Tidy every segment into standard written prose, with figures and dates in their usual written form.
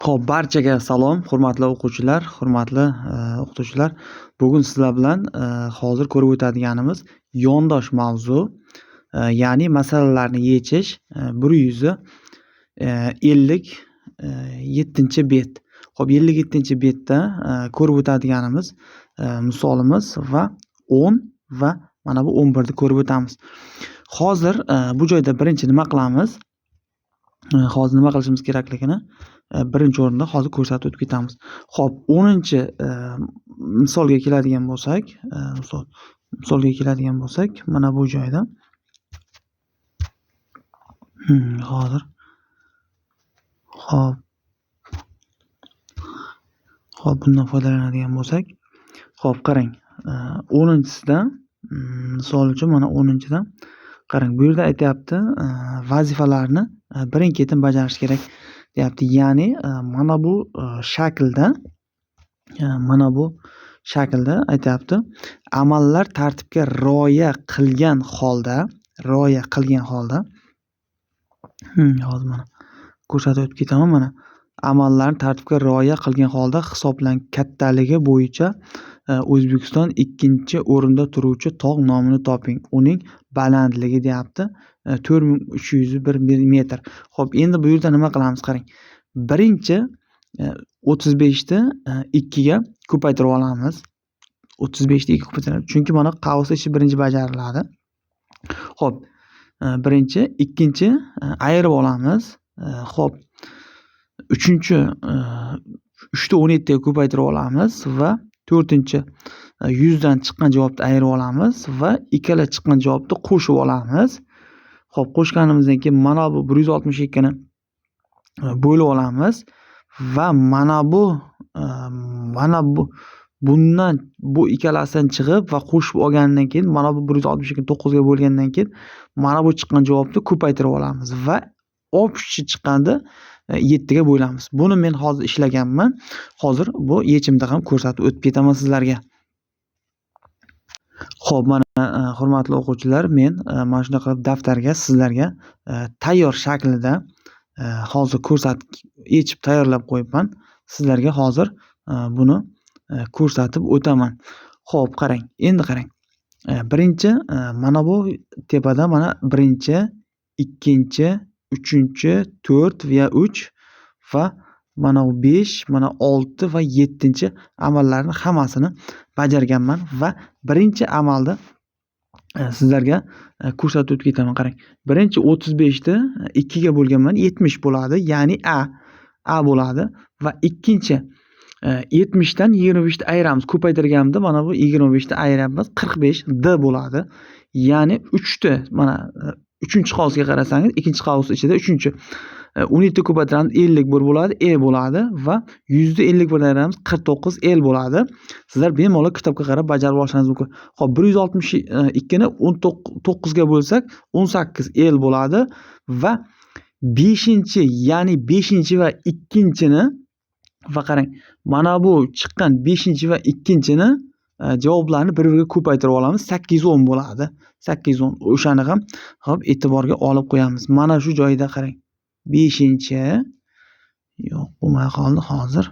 Xo'p, barchaga salom, hurmatli o'quvchilar, hurmatli o'qituvchilar. Bugun sizlar bilan hozir ko'rib o'tadiganimiz yondosh mavzu, ya'ni masalalarni yechish 157 bet. Xo'p, 57-betda ko'rib o'tadiganimiz misolimiz va 10 va mana bu 11 ni ko'rib o'tamiz. Hozir bu joyda birinchi nima qilamiz? Hozir nima qilishimiz kerakligini birinchi o'rinda hozir ko'rsatib o'tib ketamiz. Xo'p, 10-chi misolga keladigan bo'lsak, mana bu joyda hozir Xo'p, bundan foydalanadigan bo'lsak, xo'p, qarang. 10-chisida misol uchun mana 10-chida qarang, bu yerda aytayapti, vazifalarni birin-ketin bajarish kerak deyapti. Ya'ni mana bu shaklda aytayapti, amallar tartibga rioya qilgan holda hozir mana ko'rsatib o'tib ketaman. Mana amallarni tartibga rioya qilgan holda hisoblangan kattaligi bo'yicha O'zbekiston 2-o'rinda turuvchi tog' nomini toping. Uning balandligi deyapti 4301 metr. Xo'p, endi bu yerda nima qilamiz? Qarang. Birinchi 35 ni 2 ga ko'paytirib olamiz. 35 ni 2 ga ko'paytiramiz. Chunki mana qavs ishi birinchi bajariladi. Xo'p, birinchi, ikkinchi ayirib olamiz. Xo'p, uchinchi 3 ni 17 ga ko'paytirib olamiz va to'rtinchi 100 dan chiqqan javobni ayirib olamiz va ikkala chiqqan javobni qo'shib olamiz. Xo'p, qo'shganimizdan keyin mana bu 162 ni bo'lib olamiz va bundan bu ikkalasidan chiqib va qo'shib olgandan keyin mana bu 162 ni 9 ga bo'lgandan keyin mana bu chiqqan javobni ko'paytirib olamiz va общий chiqqanda 7 ga bo'lamiz. Buni men hozir ishlaganman. Hozir bu yechimda ham ko'rsatib o'tib ketaman sizlarga. Xo'p, mana hurmatli o'quvchilar, men mana shunday qilib daftarga sizlarga tayyor shaklida hozir ko'rsatib yechib tayyorlab qo'yibman. Sizlarga hozir buni ko'rsatib o'taman. Xo'p, qarang. Endi qarang. Birinchi mana bu tepada mana birinchi, ikkinchi, uchinchi, 4 va 3 va mana bu 5, mana 6 va 7-chi amallarni hammasini bajarganman va birinchi amalda sizlarga ko'rsatib o'tib ketaman. Qarang. Birinchi 35 ni 2 ga bo'lganman, 70 bo'ladi, ya'ni A bo'ladi va ikkinchi 70 dan 25 ni ayiramiz. Ko'paytirganimda mana bu 25 ni ayiramiz, 45 D bo'ladi. Ya'ni 3 ni mana 3-qavsga qarasangiz, 2-qavs ichida 3-chi 17 ko'paytiramiz, 51 bo'ladi, E bo'ladi va 100 ni 51 dan ayiramiz, 49 L bo'ladi. Sizlar bemalol kitobga qarab bajarib olishingiz mumkin. Xo'p, 162 ni 19 ga bo'lsak, 18 L bo'ladi va 5-chi, ya'ni 5-chi va 2-chini va qarang, mana bu chiqqan 5-chi va 2-chini javoblarni bir-biriga ko'paytirib olamiz, 810 bo'ladi. 810 o'shani ham hop e'tiborga olib qo'yamiz. Mana shu joyda qarang. 5-chi yo'q, bo'lmay qoldi hozir.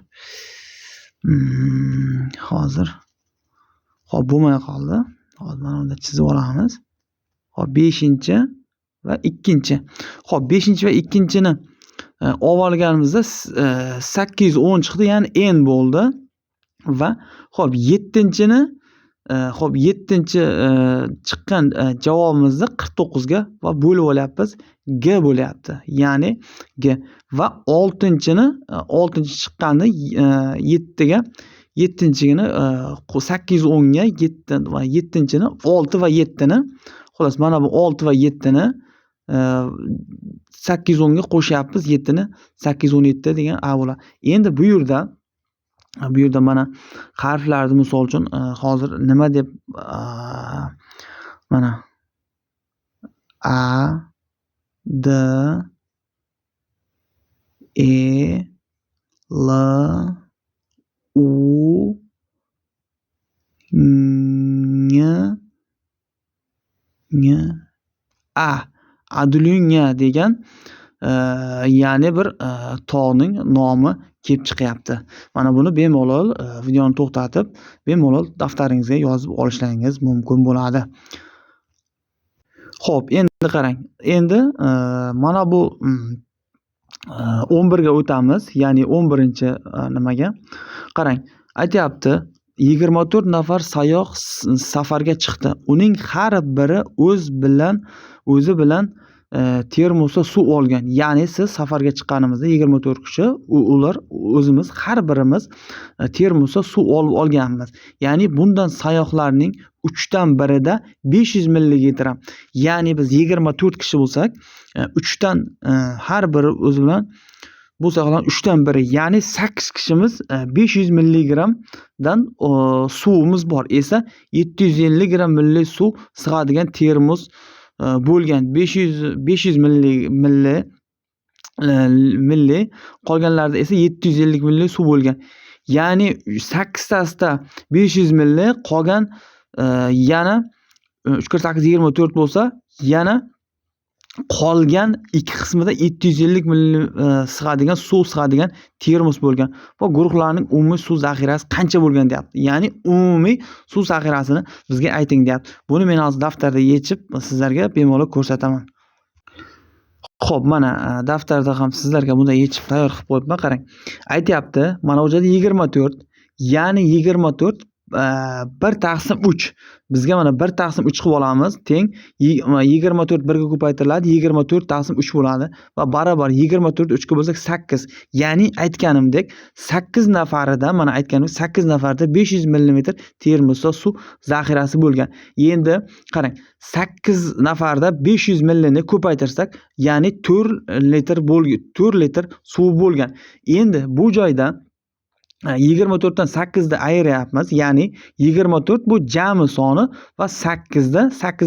Xo'p, bo'lmay qoldi. Hozir mana bunda chizib olamiz. Xo'p, 5-chi va 2-chi. Xo'p, 5-chi va 2-chini olganimizda 810 chiqdi, ya'ni N bo'ldi va xo'p, 7-chini chiqqan javobimizni 49 ga va bo'lib olyapmiz, G bo'lyapti. Ya'ni G va 6-chini 6-chi chiqqanni 7 ga 7-chini 810 ga 7 va 7-chini 6 va 7 ni xolos mana bu 6 va 7 ni 810 ga qo'shyapmiz, 7 ni 817 degan A bo'ladi. Endi bu yerda mana harflarni misol uchun hozir nima deb mana A, D, E, L, U, N, A. Adulyunga degan ya'ni bir tog'ning nomi kelib chiqyapti. Mana buni bemalol videoni to'xtatib, bemalol daftaringizga yozib olishlaringiz mumkin bo'ladi. Xo'p, endi qarang. Endi mana bu 11 ga o'tamiz, ya'ni 11-chi nimaga. Qarang, aytyapti 24 nafar sayyoh safarga chiqdi. Uning har biri o'zi bilan termosda suv olgan. Ya'ni siz safarga chiqqanimizda 24 kishi, ular o'zimiz har birimiz termosda suv olganmiz. Ya'ni bundan sayyohlarning 3dan birida 500 mililitr. Ya'ni biz 24 kishi bo'lsak, 3dan har biri o'zi bilan bu sayyohlar 3dan biri, ya'ni 8 kishimiz 500 milligramdan suvimiz bor esa 750 gram suv sig'adigan termos bo'lgan. 500 milli qolganlarida esa 750 milli suv bo'lgan. Ya'ni 8 tasida 500 milli qolgan, yana 3 × 8 24 bo'lsa, yana qolgan ikki qismida 750 milli sig'adigan suv sig'adigan termos bo'lgan. Va guruhlarning umumiy suv zaxirasi qancha bo'lgan deyapti. Ya'ni umumiy suv zaxirasini bizga ayting deyapti. Buni men hozir daftarda yechib sizlarga bemalol ko'rsataman. Xo'p, mana daftarda ham sizlarga bunday yechib tayyor qilib qo'yibman. Qarang. Aytyapti, mana bu yerda 24, ya'ni 24 1 taqsim 3. Bizga mana 1 taqsim 3 qilib olamiz. Teng 24 1 ga ko'paytiriladi, 24 taqsim 3 bo'ladi va barobar 24 3 ga bo'lsak 8. Ya'ni aytganimdek 8 nafarida, mana aytganim 8 nafarida 500 millimetr termosda suv zaxirasi bo'lgan. Endi qarang, 8 nafarda 500 millini ko'paytirsak, ya'ni 4 litr suv bo'lgan. Endi bu joyda 24 dan 8 ni ayiryapmiz. Ya'ni 24 bu jami soni va 8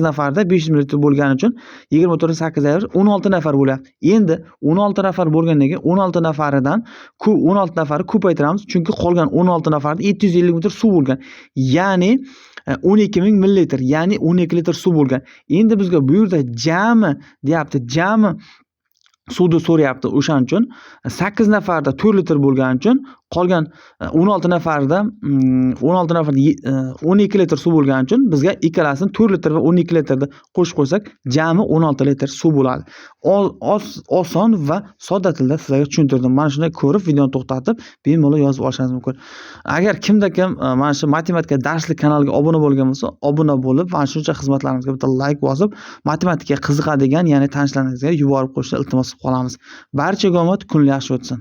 nafarda 500 ml bo'lgani uchun 24 dan 8 ayirish 16 nafar bo'lyapti. Endi 16 nafar bo'lgandan keyin 16 nafaridan 16 nafari ko'paytiramiz, chunki qolgan 16 nafarda 750 litr suv bo'lgan. Ya'ni 12,000 millilitr, ya'ni 12 litr suv bo'lgan. Endi bizga bu yerda jami deyapti, jami suvni so'rayapti. O'shaning uchun 8 nafarda 4 litr bo'lgani uchun qolgan 16 nafarda 12 litr suv bo'lgani uchun bizga ikkalasini 4 litr va 12 litrni qo'shib qo'ysak, jami 16 litr suv bo'ladi. Oson va sodda tilda sizlarga tushuntirdim. Mana shunday ko'rib videoni to'xtatib bemalol yozib olishingiz mumkin. Agar kimda kim mana shu matematika darslik kanaliga obuna bo'lgan bo'lsa, obuna bo'lib, mana shuncha xizmatlarimizga bitta like bosib, matematikaga qiziqadigan, ya'ni tanishlaringizga yuborib qo'yishni iltimos qilib qolamiz. Barchaga omad, kunlar yaxshi o'tsin.